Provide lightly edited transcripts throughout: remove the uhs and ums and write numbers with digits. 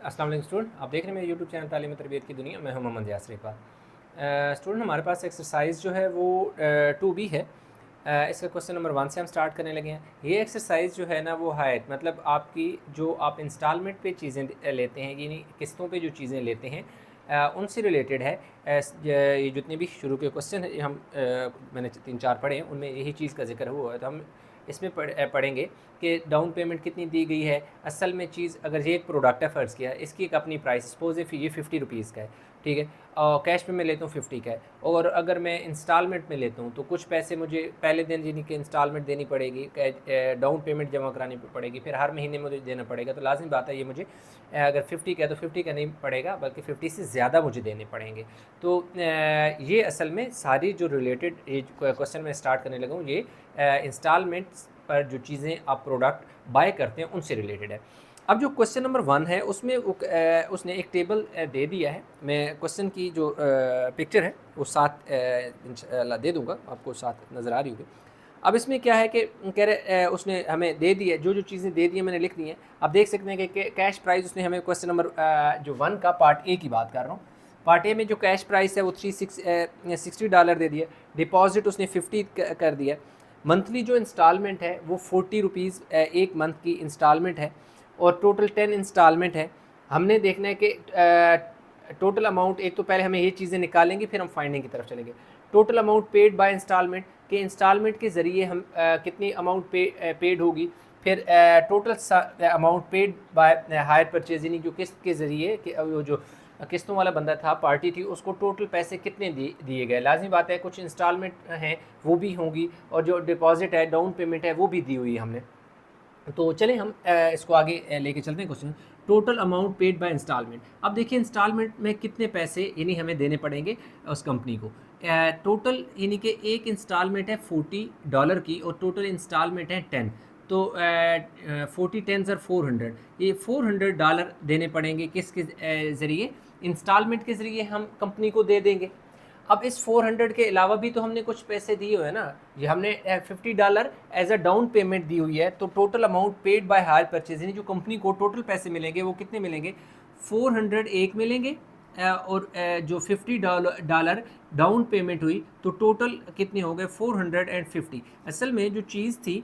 अस्सलाम वालेकुम स्टूडेंट, आप देख रहे हैं मेरे यूट्यूब चैनल तालीम तरबियत की दुनिया। मैं हूं मोहम्मद यासर इकबाल। स्टूडेंट, हमारे पास एक्सरसाइज जो है वो 2B है। इसका क्वेश्चन नंबर 1 से हम स्टार्ट करने लगे हैं। ये एक्सरसाइज जो है ना वो हायर मतलब आपकी जो आप इंस्टॉलमेंट पे चीज़ें लेते हैं, यानी किस्तों पे जो चीज़ें लेते हैं उनसे रिलेटेड है। ये जितने भी शुरू के क्वेश्चन है हम मैंने 3-4 पढ़े हैं, उनमें यही चीज़ का जिक्र हुआ है। तो हम इसमें पढ़ेंगे कि डाउन पेमेंट कितनी दी गई है। असल में चीज़, अगर ये एक प्रोडक्ट है फ़र्ज़ किया, इसकी एक अपनी प्राइस सपोज ये 50 रुपीज़ का है, ठीक है, और कैश पे मैं लेता हूँ 50 का है। और अगर मैं इंस्टॉलमेंट में लेता हूँ तो कुछ पैसे मुझे पहले दिन यानी कि इंस्टॉलमेंट देनी पड़ेगी, डाउन पेमेंट जमा करानी पड़ेगी, फिर हर महीने मुझे देना पड़ेगा। तो लाजिम बात है ये मुझे अगर 50 का है तो 50 का नहीं पड़ेगा, बल्कि 50 से ज़्यादा मुझे देने पड़ेंगे। तो ये असल में सारी जो रिलेटेड ये क्वेश्चन मैं स्टार्ट करने लगा हूँ, ये इंस्टॉलमेंट्स पर जो चीज़ें आप प्रोडक्ट बाय करते हैं उनसे रिलेटेड है। अब जो क्वेश्चन नंबर 1 है उसमें उसने एक टेबल दे दिया है। मैं क्वेश्चन की जो पिक्चर है वो साथ इंशाल्लाह दे दूंगा, आपको साथ नज़र आ रही होगी। अब इसमें क्या है कि कह रहे उसने हमें दे दी है, जो चीज़ें दे दी हैं मैंने लिख दी हैं। आप देख सकते हैं कि कैश प्राइस उसने हमें क्वेश्चन नंबर जो 1 का पार्ट ए की बात कर रहा हूँ, पार्ट ए में जो कैश प्राइस है वो $360 दे दिया। डिपॉजिट उसने 50 कर दिया। मंथली जो इंस्टॉलमेंट है वो 40 रुपीज़ एक मंथ की इंस्टॉलमेंट है, और टोटल 10 इंस्टॉलमेंट है। हमने देखना है कि टोटल अमाउंट, एक तो पहले हमें ये चीज़ें निकालेंगे फिर हम फाइंडिंग की तरफ चलेंगे। Total amount paid by instalment, के इंस्टॉलमेंट के ज़रिए हम कितनी अमाउंट पेड होगी। फिर total amount paid by hire purchase, यानी जो किस्त के ज़रिए वो जो किस्तों वाला बंदा था, पार्टी थी, उसको टोटल पैसे कितने दिए गए। लाजमी बात है कुछ इंस्टॉलमेंट हैं वो भी होंगी, और जो डिपॉजिट है, डाउन पेमेंट है, वो भी दी हुई है हमने। तो चलें हम इसको आगे लेके चलते हैं। Question total amount paid by instalment. अब देखिए इंस्टॉलमेंट में कितने पैसे यानी हमें देने पड़ेंगे उस कंपनी को। टोटल यानी कि एक इंस्टॉलमेंट है $40 की, और टोटल इंस्टॉलमेंट है 10। तो 40 10 400, ये $400 देने पड़ेंगे किसके ज़रिए, इंस्टॉलमेंट के ज़रिए हम कंपनी को दे देंगे। अब इस 400 के अलावा भी तो हमने कुछ पैसे दिए हुए हैं ना, ये हमने $50 एज अ डाउन पेमेंट दी हुई है। तो total amount paid by hire purchase, यानी जो कंपनी को टोटल पैसे मिलेंगे वो कितने मिलेंगे, 400 एक मिलेंगे, और जो $50 डाउन पेमेंट हुई, तो टोटल कितने हो गए 450। असल में जो चीज़ थी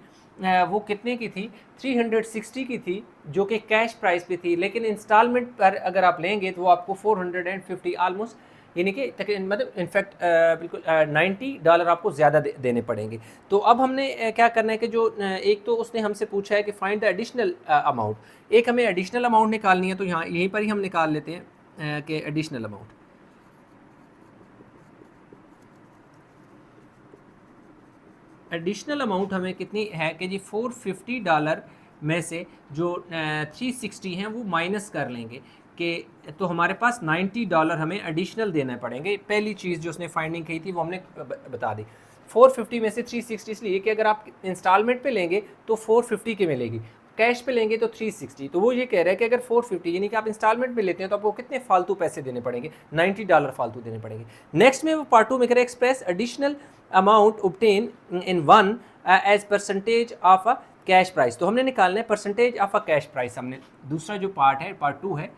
वो कितने की थी, 360 की थी, जो कि कैश प्राइस पे थी। लेकिन इंस्टॉलमेंट पर अगर आप लेंगे तो वो आपको 450 आलमोस्ट, यानी कि तकरीबन मतलब इनफैक्ट बिल्कुल $90 आपको ज़्यादा देने पड़ेंगे। तो अब हमने क्या करना है कि जो एक तो उसने हमसे पूछा है कि फाइंड द एडिशनल अमाउंट, एक हमें एडिशनल अमाउंट निकालनी है। तो यहाँ यहीं पर ही हम निकाल लेते हैं कि एडिशनल अमाउंट, एडिशनल अमाउंट हमें कितनी है कि जी $450 में से जो 360 हैं वो माइनस कर लेंगे, कि तो हमारे पास $90 हमें एडिशनल देने पड़ेंगे। पहली चीज़ जो उसने फाइंडिंग की थी वो हमने बता दी। 450 में से 360 इसलिए कि अगर आप इंस्टॉलमेंट पे लेंगे तो 450 की मिलेगी, कैश पे लेंगे तो 360। तो वो ये कह रहा है कि अगर 450 यानी कि आप इंस्टॉलमेंट में लेते हैं तो आपको कितने फालतू पैसे देने पड़ेंगे, $90 फालतू देने पड़ेंगे। नेक्स्ट में वो पार्ट 2 में कह रहे express additional amount obtain in one as percentage of a cash price. तो हमने निकालना है percentage of a cash price. हमने दूसरा जो पार्ट है, पार्ट 2 है,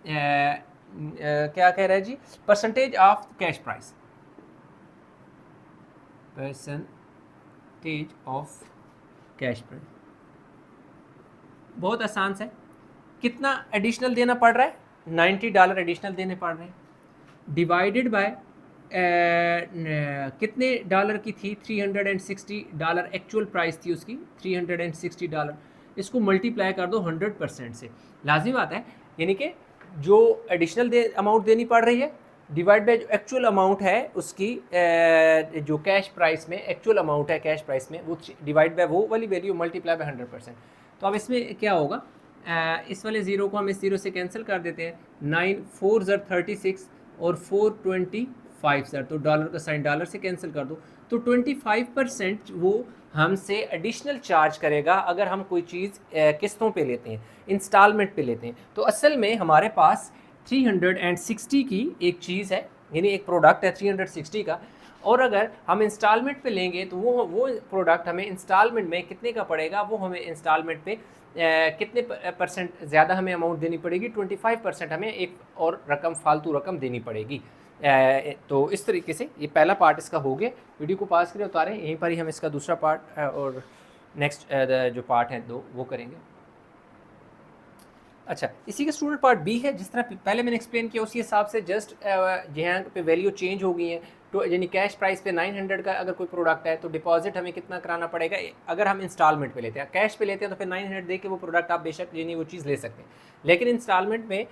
क्या कह रहा है जी, percentage of cash price, percentage of cash price. बहुत आसान से, कितना एडिशनल देना पड़ रहा है, $90 एडिशनल देने पड़ रहे हैं, डिवाइडेड बाय कितने डॉलर की थी, $360 एक्चुअल प्राइस थी उसकी, $360। इसको मल्टीप्लाई कर दो 100% से। लाजिम बात है, यानी कि जो एडिशनल अमाउंट देनी पड़ रही है डिवाइड बाय जो एक्चुअल अमाउंट है उसकी, जो कैश प्राइस में एक्चुअल अमाउंट है कैश प्राइस में, वो डिवाइड बाय वो वाली वैल्यू मल्टीप्लाई बाय 100%। तो अब इसमें क्या होगा, इस वाले ज़ीरो को हम इस ज़ीरो से कैंसिल कर देते हैं। 9 4 36 और 425 सर, तो डॉलर का साइन डॉलर से कैंसिल कर दो। तो 25% वो हमसे एडिशनल चार्ज करेगा अगर हम कोई चीज़ किस्तों पे लेते हैं, इंस्टॉलमेंट पे लेते हैं। तो असल में हमारे पास 360 की एक चीज़ है, यानी एक प्रोडक्ट है 360 का, और अगर हम इंस्टॉलमेंट पे लेंगे तो वो प्रोडक्ट हमें इंस्टॉलमेंट में कितने का पड़ेगा, वो हमें इंस्टॉलमेंट पे कितने परसेंट ज़्यादा हमें अमाउंट देनी पड़ेगी, 25% हमें एक और रकम फालतू रकम देनी पड़ेगी। तो इस तरीके से ये पहला पार्ट इसका हो गया। वीडियो को पास करें, उतारें, यहीं पर ही हम इसका दूसरा पार्ट और नेक्स्ट जो पार्ट है दो वो करेंगे। अच्छा, इसी का स्टूडेंट पार्ट बी है। जिस तरह पहले मैंने एक्सप्लेन किया उसी हिसाब से जस्ट यहाँ पे वैल्यू चेंज हो गई है। तो यानी कैश प्राइस पे 900 का अगर कोई प्रोडक्ट है तो डिपॉजिट हमें कितना कराना पड़ेगा। अगर हम इंस्टॉलमेंट पे लेते हैं, कैश पे लेते हैं तो फिर 900 दे के वो प्रोडक्ट आप बेशक यानी वो चीज़ ले सकते हैं। लेकिन इंस्टॉलमेंट में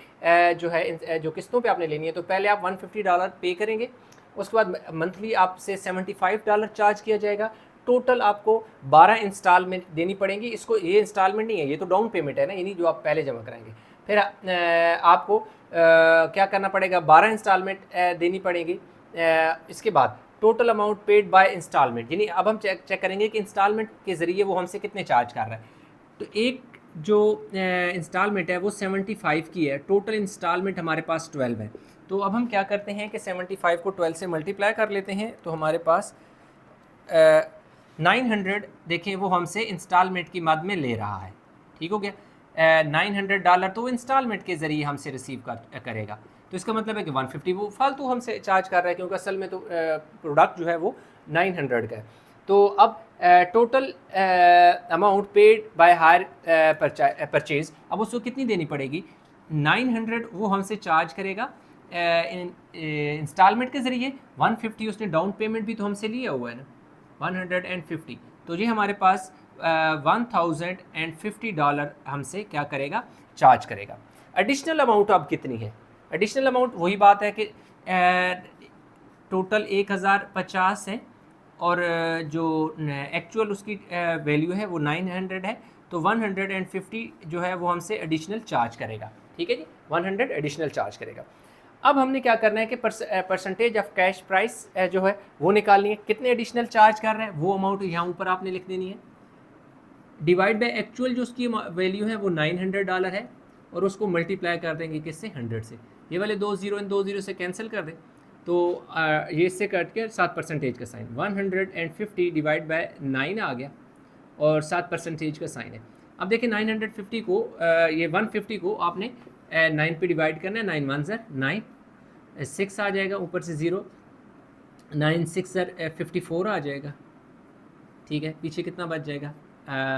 जो है जो किस्तों पे आपने लेनी है तो पहले आप $150 पे करेंगे, उसके बाद मंथली आपसे $75 चार्ज किया जाएगा। टोटल आपको 12 इंस्टॉलमेंट देनी पड़ेंगी। इसको ये इंस्टॉलमेंट नहीं है, ये तो डाउन पेमेंट है ना, यानी जो आप पहले जमा कराएंगे। फिर आपको क्या करना पड़ेगा, 12 इंस्टॉलमेंट देनी पड़ेगी। इसके बाद total amount paid by instalment, यानी अब हम चेक करेंगे कि इंस्टॉलमेंट के ज़रिए वो हमसे कितने चार्ज कर रहा है। तो एक जो इंस्टॉलमेंट है वो 75 की है, टोटल इंस्टॉलमेंट हमारे पास 12 है। तो अब हम क्या करते हैं कि 75 को 12 से मल्टीप्लाई कर लेते हैं, तो हमारे पास 900 देखें वो हमसे इंस्टॉलमेंट की मद में ले रहा है। ठीक हो गया। $900 तो इंस्टॉलमेंट के ज़रिए हमसे रिसीव करेगा। तो इसका मतलब है कि 150 वो फालतू हमसे चार्ज कर रहा है, क्योंकि असल में तो प्रोडक्ट जो है वो 900 का है। तो अब total amount paid by hire purchase, अब उसको कितनी देनी पड़ेगी, 900 वो हमसे चार्ज करेगा इंस्टॉलमेंट के ज़रिए। 150 उसने डाउन पेमेंट भी तो हमसे लिया हुआ है ना, 150। तो ये हमारे पास $1050 हमसे क्या करेगा, चार्ज करेगा। एडिशनल अमाउंट अब कितनी है, एडिशनल अमाउंट वही बात है कि टोटल 1050 है और जो एक्चुअल उसकी वैल्यू है वो 900 है। तो 150 जो है वो हमसे एडिशनल चार्ज करेगा। ठीक है जी, 100 एडिशनल चार्ज करेगा। अब हमने क्या करना है कि परसेंटेज ऑफ कैश प्राइस जो है वो निकालनी है, कितने एडिशनल चार्ज कर रहे हैं वो अमाउंट यहाँ ऊपर आपने लिख देनी है, डिवाइड बाय एक्चुअल जो उसकी वैल्यू है वो $900 है, और उसको मल्टीप्लाई कर देंगे किससे, 100 से। ये वाले 2 0 इन 2 0 से कैंसिल कर दें, तो ये इससे कट के 7% का साइन, 150 डिवाइड बाय 9 आ गया और 7% का साइन है। अब देखिए 950 को ये 150 को आपने 9 पे डिवाइड करना है, 9 1 9, 6 आ जाएगा, ऊपर से 0, 9 6 54 आ जाएगा। ठीक है, पीछे कितना बच जाएगा,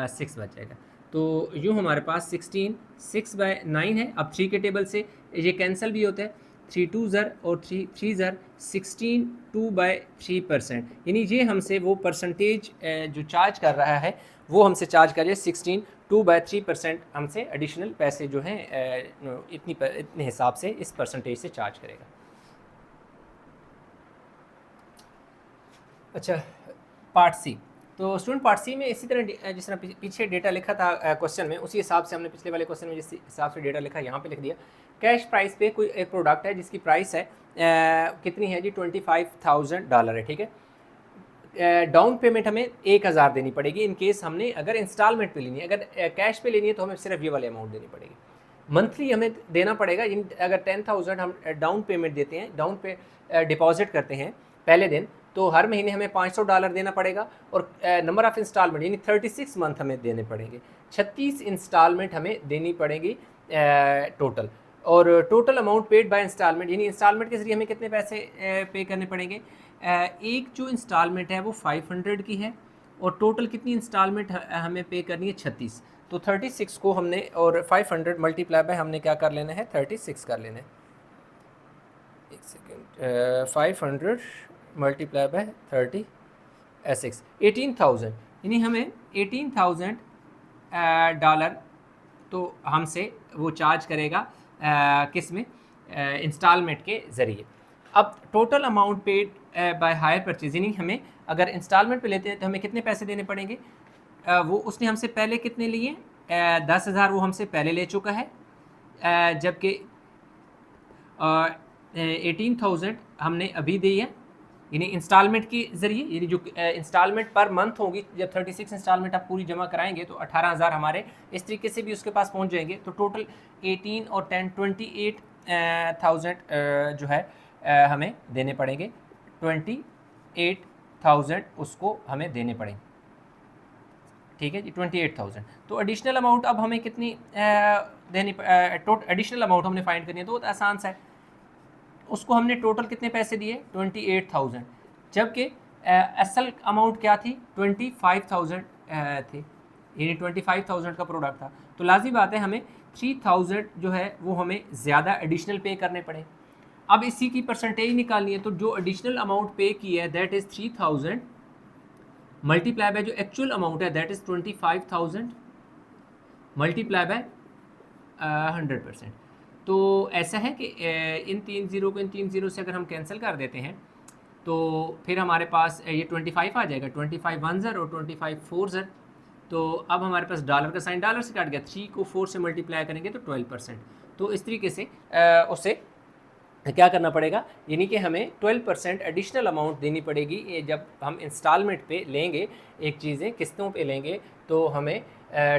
6 बच जाएगा। तो यूँ हमारे पास 16 6/9 है। अब 3 के टेबल से ये कैंसिल भी होता है, 3 2 ज़र और 3 3 ज़र 16 2/3%, यानी ये हमसे वो परसेंटेज जो चार्ज कर रहा है वो हमसे चार्ज कर रहा है 16 2/3% हमसे एडिशनल पैसे जो हैं इतने हिसाब से इस परसेंटेज से चार्ज करेगा। अच्छा, पार्ट सी। तो स्टूडेंट पार्ट सी में इसी तरह जिस तरह पीछे डेटा लिखा था क्वेश्चन में, उसी हिसाब से हमने पिछले वाले क्वेश्चन में जिस हिसाब से डेटा लिखा यहाँ पे लिख दिया। कैश प्राइस पे कोई एक प्रोडक्ट है जिसकी प्राइस है कितनी है जी, $25,000 है। ठीक है, डाउन पेमेंट हमें 1000 देनी पड़ेगी इन केस हमने अगर इंस्टॉलमेंट पे लेनी है। अगर कैश पे लेनी है तो हमें सिर्फ ये वाले अमाउंट देनी पड़ेगी। मंथली हमें देना पड़ेगा, अगर 10,000 हम डाउन पेमेंट देते हैं, डाउन पे डिपॉजिट करते हैं पहले दिन, तो हर महीने हमें $500 देना पड़ेगा। और नंबर ऑफ़ इंस्टॉलमेंट यानी 36 मंथ हमें देने पड़ेंगे, 36 इंस्टॉलमेंट हमें देनी पड़ेगी टोटल। और total amount paid by instalment, यानी इंस्टॉलमेंट के जरिए हमें कितने पैसे पे करने पड़ेंगे। एक जो इंस्टॉलमेंट है वो 500 की है, और टोटल कितनी इंस्टॉलमेंट हमें पे करनी है, 36। तो 36 को हमने और 500 मल्टीप्लाई बाय हमने क्या कर लेना है, 36 कर लेना है। एक सेकेंड, 500 मल्टीप्लाई बाय 36, 18,000, यानी हमें $18,000 तो हमसे वो चार्ज करेगा किस में, इंस्टॉलमेंट के ज़रिए। अब total amount paid by hire purchase, यानी हमें अगर इंस्टॉलमेंट पे लेते हैं तो हमें कितने पैसे देने पड़ेंगे। वो उसने हमसे पहले कितने लिए, 10,000 वो हमसे पहले ले चुका है, जबकि 18,000 हमने अभी दी है, यानी इंस्टॉलमेंट के ज़रिए। यानी जो इंस्टॉलमेंट पर मंथ होगी, जब 36 इंस्टॉलमेंट आप पूरी जमा कराएंगे तो 18,000 हमारे इस तरीके से भी उसके पास पहुंच जाएंगे। तो टोटल 18 और 10 28,000 जो है हमें देने पड़ेंगे, 28,000 उसको हमें देने पड़ेंगे। ठीक है जी 28,000। तो एडिशनल अमाउंट अब हमें कितनी देनी, एडिशनल अमाउंट हमने फाइंड करनी है, तो आसान सा है। उसको हमने टोटल कितने पैसे दिए 28,000, जबकि असल अमाउंट क्या थी 25,000 थी, यानी 25,000 का प्रोडक्ट था। तो लाजिम बात है हमें 3,000 जो है वो हमें ज़्यादा एडिशनल पे करने पड़े। अब इसी की परसेंटेज निकालनी है, तो जो एडिशनल अमाउंट पे की है दैट इज़ 3,000 मल्टीप्लाई बाय जो एक्चुअल अमाउंट है दैट इज़ 25,000 मल्टीप्लाई बाय 100%। तो ऐसा है कि इन 3 ज़ीरो को इन 3 ज़ीरो से अगर हम कैंसिल कर देते हैं तो फिर हमारे पास ये 25 आ जाएगा, 25 वन ज़र और 25 फोर ज़र। तो अब हमारे पास डॉलर का साइन डॉलर से काट गया, 3 को 4 से मल्टीप्लाई करेंगे तो 12%। तो इस तरीके से उसे क्या करना पड़ेगा, यानी कि हमें 12% एडिशनल अमाउंट देनी पड़ेगी। ये जब हम इंस्टॉलमेंट पे लेंगे एक चीज़ें किस्तों पे लेंगे तो हमें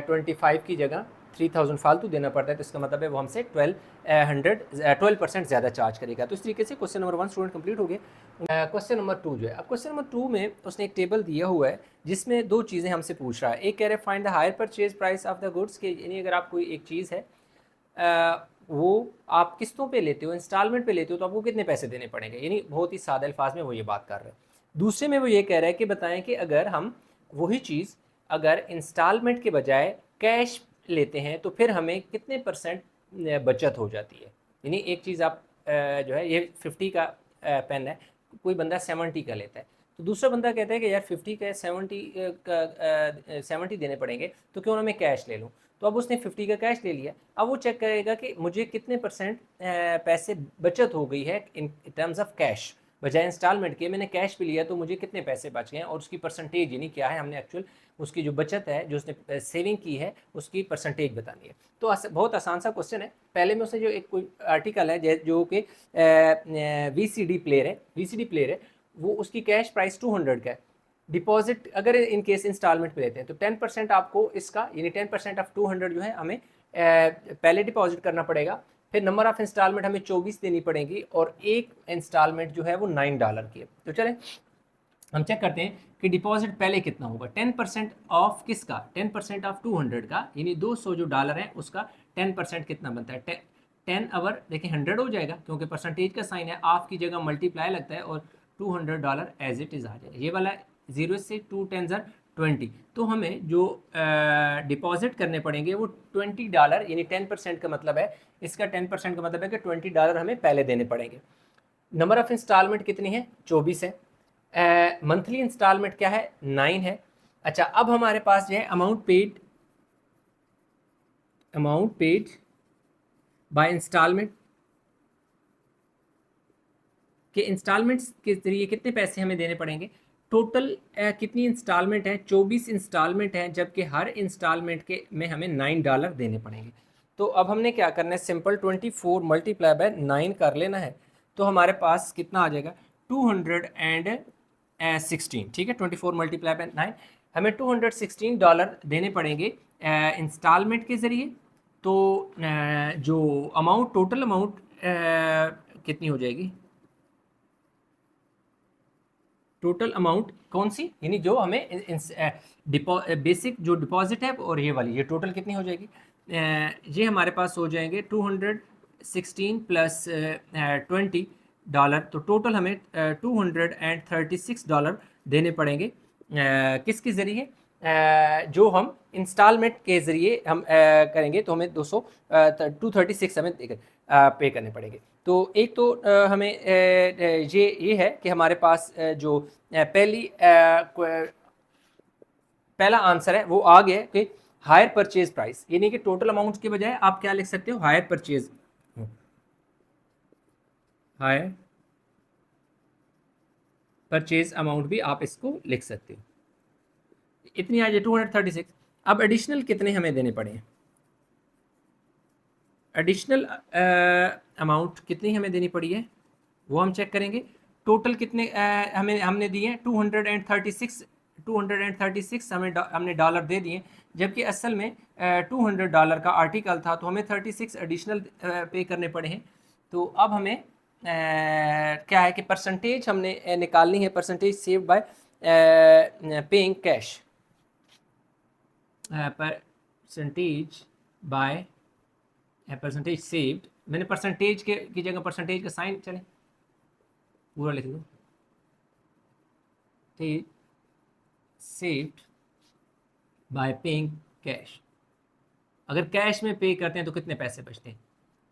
25 की जगह 3,000 फालतू देना पड़ता है। तो इसका मतलब है वो हमसे 12% ज़्यादा चार्ज करेगा। तो इस तरीके से क्वेश्चन नंबर 1 स्टूडेंट कंप्लीट हो गए। क्वेश्चन नंबर 2 जो है, अब क्वेश्चन नंबर 2 में उसने एक टेबल दिया हुआ है जिसमें दो चीज़ें हमसे पूछ रहा है। एक कह रहे find the hire purchase price of the goods, के यानी अगर आप कोई एक चीज़ है वो आप किस्तों पे लेते हो, इंस्टॉलमेंट पे लेते हो, तो आपको कितने पैसे देने पड़ेंगे, यानी बहुत ही सादे अल्फाज में वो ये बात कर रहे हैं। दूसरे में वो ये कह रहा है कि बताएं कि अगर हम वही चीज़ अगर इंस्टॉलमेंट के बजाय कैश लेते हैं तो फिर हमें कितने परसेंट बचत हो जाती है। यानी एक चीज़ आप जो है ये 50 का पेन है, कोई बंदा 70 का लेता है, तो दूसरा बंदा कहता है कि यार 50 का 70 देने पड़ेंगे तो क्यों ना मैं कैश ले लूँ। तो अब उसने 50 का कैश ले लिया, अब वो चेक करेगा कि मुझे कितने परसेंट पैसे बचत हो गई है इन टर्म्स ऑफ कैश, बजाय इंस्टॉलमेंट के मैंने कैश भी लिया तो मुझे कितने पैसे बच गए हैं, और उसकी परसेंटेज यानी क्या है, हमने एक्चुअल उसकी जो बचत है जो उसने सेविंग की है उसकी परसेंटेज बतानी है। तो बहुत आसान सा क्वेश्चन है। पहले में उसने जो एक कोई आर्टिकल है जो कि VCD प्लेयर है, वो उसकी कैश प्राइस 200 का है। डिपॉजिट अगर इन केस इंस्टॉलमेंट पे लेते हैं तो 10% आपको इसका यानी 10% ऑफ 200 जो है हमें पहले डिपॉजिट करना पड़ेगा। फिर नंबर ऑफ इंस्टॉलमेंट हमें 24 देनी पड़ेगी और एक इंस्टॉलमेंट जो है वो $9 की है। तो चलें हम चेक करते हैं कि डिपॉजिट पहले कितना होगा। 10% ऑफ किसका, 10% ऑफ 200 का, यानी 200 जो डॉलर है उसका 10% कितना बनता है 10 आवर, देखिए 100 हो जाएगा क्योंकि परसेंटेज का साइन है, ऑफ की जगह मल्टीप्लाई लगता है और $200 एज इट इज़ आ जाएगा। ये वाला 0 से 2 10 20। तो हमें जो डिपॉजिट करने पड़ेंगे वो $20, यानी 10% का मतलब है, इसका 10% का मतलब है कि $20 हमें पहले देने पड़ेंगे। नंबर ऑफ इंस्टॉलमेंट कितनी है 24 है। मंथली इंस्टॉलमेंट क्या है 9 है। अच्छा अब हमारे पास जो है अमाउंट पेड बाय इंस्टॉलमेंट, के इंस्टॉलमेंट्स के जरिए कितने पैसे हमें देने पड़ेंगे। टोटल कितनी इंस्टॉलमेंट है 24 इंस्टॉलमेंट है, जबकि हर इंस्टॉलमेंट के में हमें $9 देने पड़ेंगे। तो अब हमने क्या करना है, सिंपल 24 मल्टीप्लाई बाय 9 कर लेना है। तो हमारे पास कितना आ जाएगा 216, ठीक है 24 मल्टीप्लाई बाय 9, हमें $216 देने पड़ेंगे इंस्टॉलमेंट के ज़रिए। तो जो अमाउंट टोटल अमाउंट कितनी हो जाएगी, टोटल अमाउंट कौन सी, यानी जो हमें बेसिक जो डिपॉजिट है और ये वाली, ये टोटल कितनी हो जाएगी, ये हमारे पास हो जाएंगे 216 प्लस $20। तो टोटल हमें $236 देने पड़ेंगे किसके ज़रिए, जो हम इंस्टॉलमेंट के ज़रिए हम करेंगे तो हमें 236 हमें पे करने पड़ेंगे। तो एक तो हमें ये है कि हमारे पास जो पहला आंसर है वो आ गया कि हायर परचेज प्राइस, यानी कि टोटल अमाउंट के बजाय आप क्या लिख सकते हो हायर परचेज अमाउंट भी आप इसको लिख सकते हो। इतनी आ जाए 236। अब एडिशनल कितने हमें देने पड़े हैं, एडिशनल अमाउंट कितनी हमें देनी पड़ी है वो हम चेक करेंगे। टोटल कितने हमने दिए हैं 236 हमने डॉलर दे दिए, जबकि असल में $200 का आर्टिकल था तो हमें 36 एडिशनल पे करने पड़े हैं। तो अब हमें क्या है कि परसेंटेज हमने निकालनी है, percentage save bye paying cash. Percentage by percentage saved, मैंने परसेंटेज के की जगह परसेंटेज का साइन चले पूरा लिख दूँ, सेव्ड बाय पेइंग कैश। अगर कैश में पे करते हैं तो कितने पैसे बचते हैं।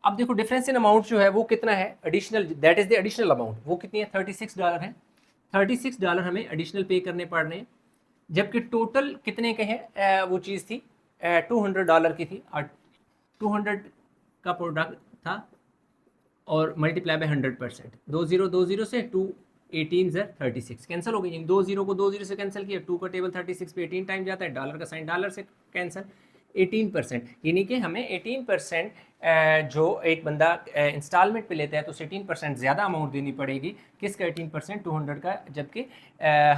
अब देखो डिफरेंस इन अमाउंट जो है वो कितना है, additional, that is the additional amount, वो कितनी है, $36 है। $36 हमें एडिशनल पे करने पड़ रहे हैं, जबकि टोटल कितने के हैं, वो चीज़ थी $200 की थी, और 200 का प्रोडक्ट था और मल्टीप्लाई बाय 100%, 20 से 2 18 ज़र 36 कैंसिल हो गई, 20 को 20 से कैंसिल किया, 2 का टेबल 36 पे 18 टाइम जाता है, डॉलर का साइन डॉलर से कैंसिल, 18%, यानी कि हमें 18% जो एक बंदा इंस्टॉलमेंट पे लेता है तो उसे 18% ज़्यादा अमाउंट देनी पड़ेगी, किसका 18%, 200 का, जबकि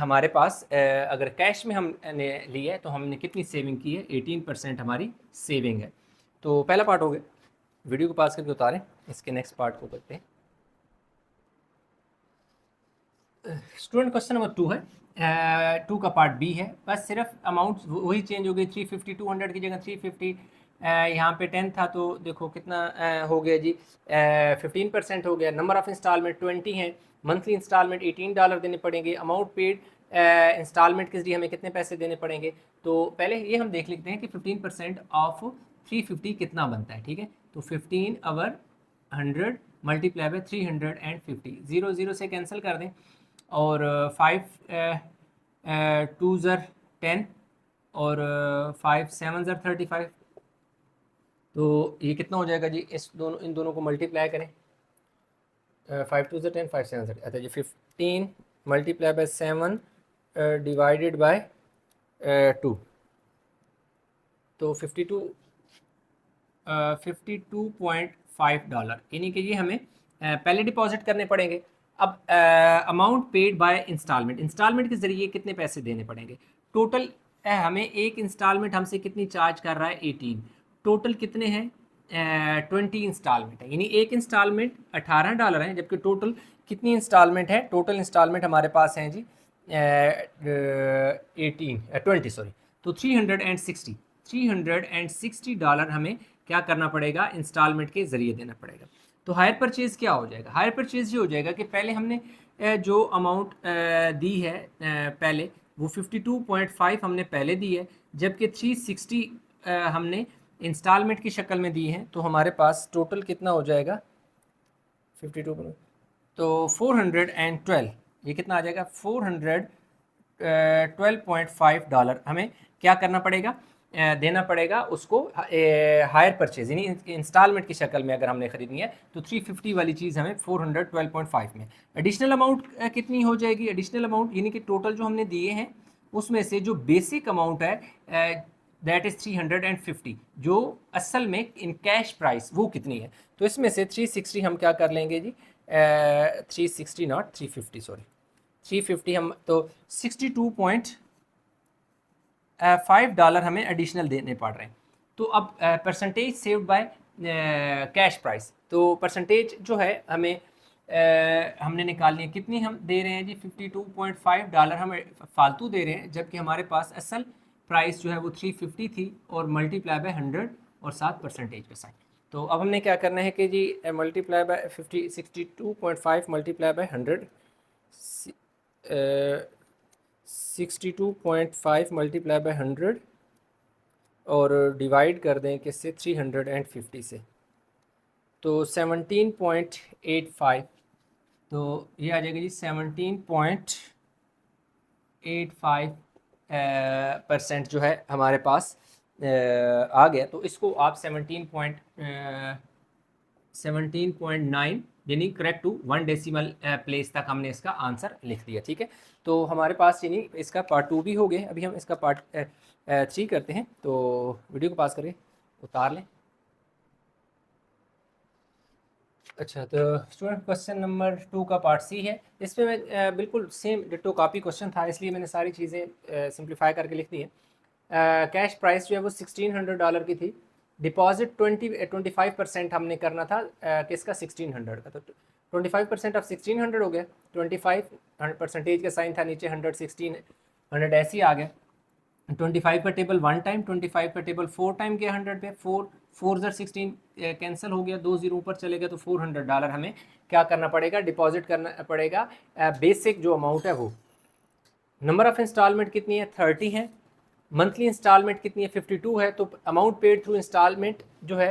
हमारे पास अगर कैश में हमने लिया है तो हमने कितनी सेविंग की है, 18% हमारी सेविंग है। तो पहला पार्ट हो गया, वीडियो को पास करके उतारें, इसके नेक्स्ट पार्ट को करते हैं। स्टूडेंट क्वेश्चन नंबर 2 है, 2 का पार्ट बी है, बस सिर्फ अमाउंट वही चेंज हो गई, 350 200 की जगह 350, यहाँ पे 10 था तो देखो कितना हो गया जी, 15% हो गया, नंबर ऑफ इंस्टॉलमेंट 20 है, मंथली इंस्टॉलमेंट $18 देने पड़ेंगे, अमाउंट पेड इंस्टॉलमेंट के जरिए हमें कितने पैसे देने पड़ेंगे। तो पहले ये हम देख लेते हैं कि 15% ऑफ 350 कितना बनता है, ठीक है। तो 15 अवर 100 मल्टीप्लाई बाय 350, 0 से कैंसिल कर दें, और 5 2 ज़र 10 और 5 7 ज़र 35, तो ये कितना हो जाएगा जी, इन दोनों को मल्टीप्लाई करें, 5 2 ज़र 10 5 7 ज़र, अच्छा जी 15 मल्टीप्लाई बाय 7 डिवाइडेड बाय 2, तो 52.5 यानी कि ये हमें पहले डिपॉजिट करने पड़ेंगे। अब amount paid by instalment, instalment के ज़रिए कितने पैसे देने पड़ेंगे, टोटल हमें एक इंस्टॉलमेंट हमसे कितनी चार्ज कर रहा है, 18, टोटल कितने हैं, 20 इंस्टॉलमेंट है, यानी एक इंस्टॉलमेंट $18 है, जबकि टोटल कितनी इंस्टॉलमेंट है, टोटल इंस्टॉलमेंट हमारे पास हैं जी 20 सॉरी, तो $360 हमें क्या करना पड़ेगा, इंस्टॉलमेंट के ज़रिए देना पड़ेगा। तो हायर परचेज़ क्या हो जाएगा, हायर परचेज़ ये हो जाएगा कि पहले हमने जो अमाउंट दी है पहले, वो 52.5 हमने पहले दी है, जबकि 360 हमने इंस्टॉलमेंट की शक्ल में दी है, तो हमारे पास टोटल कितना हो जाएगा 52, तो 412, ये कितना आ जाएगा, $412.5 हमें क्या करना पड़ेगा, देना पड़ेगा उसको, हायर परचेज यानी इंस्टॉलमेंट की शक्ल में अगर हमने खरीदनी है तो 350 वाली चीज़ हमें 412.5 में। एडिशनल अमाउंट कितनी हो जाएगी, एडिशनल अमाउंट यानी कि टोटल जो हमने दिए हैं उसमें से जो बेसिक अमाउंट है दैट इज़ 350, जो असल में इन कैश प्राइस वो कितनी है, तो इसमें से 360 हम क्या कर लेंगे जी, 360 नॉट 350 सॉरी 350 हम, तो $62.5 हमें एडिशनल देने पड़ रहे हैं। तो अब percentage saved by cash price, तो परसेंटेज जो है हमें हमने निकालनी है, कितनी हम दे रहे हैं जी, $52.5 हम फालतू दे रहे हैं, जबकि हमारे पास असल प्राइस जो है वो 350 थी, और मल्टीप्लाई बाय 100 और साथ परसेंटेज का साइन। तो अब हमने क्या करना है कि जी multiply by 62.5 multiply by 100, 62.5 multiply by 100 और डिवाइड कर दें किससे, 350 से, तो 17.85, तो ये आ जाएगा जी 17.85% जो है हमारे पास आ गया। तो इसको आप 17.9 यानी करेक्ट टू 1 डेसिमल प्लेस तक हमने इसका आंसर लिख दिया, ठीक है। तो हमारे पास यानी इसका पार्ट 2 भी हो गया, अभी हम इसका पार्ट 3 करते हैं, तो वीडियो को पास करके उतार लें। अच्छा, तो स्टूडेंट क्वेश्चन नंबर 2 का पार्ट सी है, इसमें मैं बिल्कुल सेम डिट्टो कॉपी क्वेश्चन था, इसलिए मैंने सारी चीज़ें सिंप्लीफाई करके लिख दी हैं। कैश प्राइस जो है वो $1600 की थी, डिपॉजिट 25% हमने करना था किसका, 1600 का, तो 25% ऑफ 1600 हो गया, 25 परसेंटेज का साइन था नीचे, 100 16 100 ऐसे ही आ गया, 25 का टेबल 1 टाइम, 25 का टेबल 4 टाइम के 100 पे, 4 4 16 कैंसिल हो गया, 2 जीरो ऊपर चले गए, तो $400 हमें क्या करना पड़ेगा, डिपॉजिट करना पड़ेगा। बेसिक जो अमाउंट है वो। नंबर ऑफ इंस्टॉलमेंट कितनी है, 30 है। मंथली इंस्टॉलमेंट कितनी है, 52 है। तो अमाउंट पेड थ्रू इंस्टॉलमेंट जो है,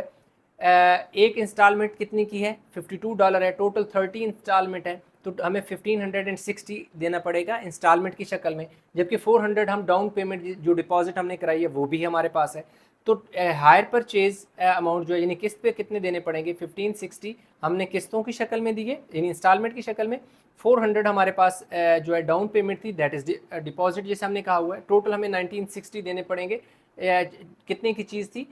एक इंस्टॉलमेंट कितने की है, $52 है। टोटल 30 इंस्टॉलमेंट है, तो हमें 1560 देना पड़ेगा इंस्टॉलमेंट की शक्ल में, जबकि 400 हम डाउन पेमेंट जो डिपॉजिट हमने कराई है वो भी हमारे पास है। तो हायर परचेज अमाउंट जो है, यानी किस्त पे कितने देने पड़ेंगे, 1560 हमने किस्तों की शक्ल में दिए, यानी इंस्टॉलमेंट की शक्ल में। 400 हमारे पास जो है डाउन पेमेंट थी, दैट इज़ डिपॉजिट जैसे हमने कहा हुआ है। टोटल हमें 1960 देने पड़ेंगे। कितने की चीज़ थी,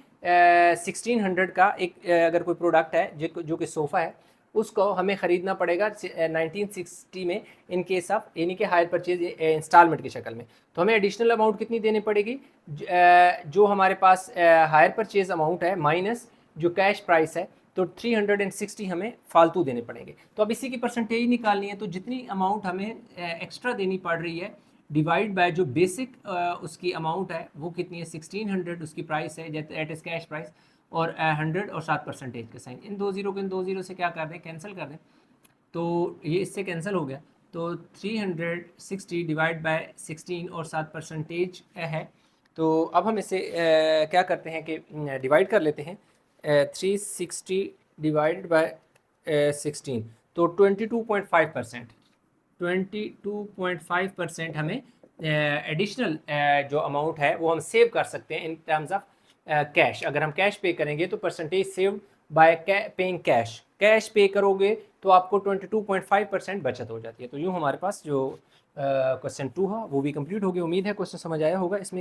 1600 का एक अगर कोई प्रोडक्ट है जो कि सोफ़ा है, उसको हमें ख़रीदना पड़ेगा 1960 में, इन केस ऑफ यानी कि हायर परचेज इंस्टॉलमेंट की शक्ल में। तो हमें एडिशनल अमाउंट कितनी देनी पड़ेगी, जो हमारे पास हायर परचेज अमाउंट है माइनस जो कैश प्राइस है, तो 360 हमें फालतू देने पड़ेंगे। तो अब इसी की परसेंटेज निकालनी है, तो जितनी अमाउंट हमें एक्स्ट्रा देनी पड़ रही है डिवाइड बाय जो बेसिक उसकी अमाउंट है वो कितनी है, 1600 उसकी प्राइस है, एट इज कैश प्राइस, और 100 और 7% के साइन, इन 2 जीरो को इन 2 जीरो से क्या कर दें, कैंसिल कर दें। तो ये इससे कैंसिल हो गया, तो 360 डिवाइड बाय 16 और 7% है। तो अब हम इसे क्या करते हैं कि डिवाइड कर लेते हैं, 360 डिवाइडेड बाय 16, तो 22.5%, 22.5% हमें एडिशनल जो अमाउंट है वो हम सेव कर सकते हैं इन टर्म्स ऑफ कैश। अगर हम कैश पे करेंगे तो percentage saved by paying cash, cash पे करोगे तो आपको 22.5% बचत हो जाती है। तो यूँ हमारे पास जो क्वेश्चन 2 है वो भी कंप्लीट हो गया। उम्मीद है क्वेश्चन समझ आया होगा। इसमें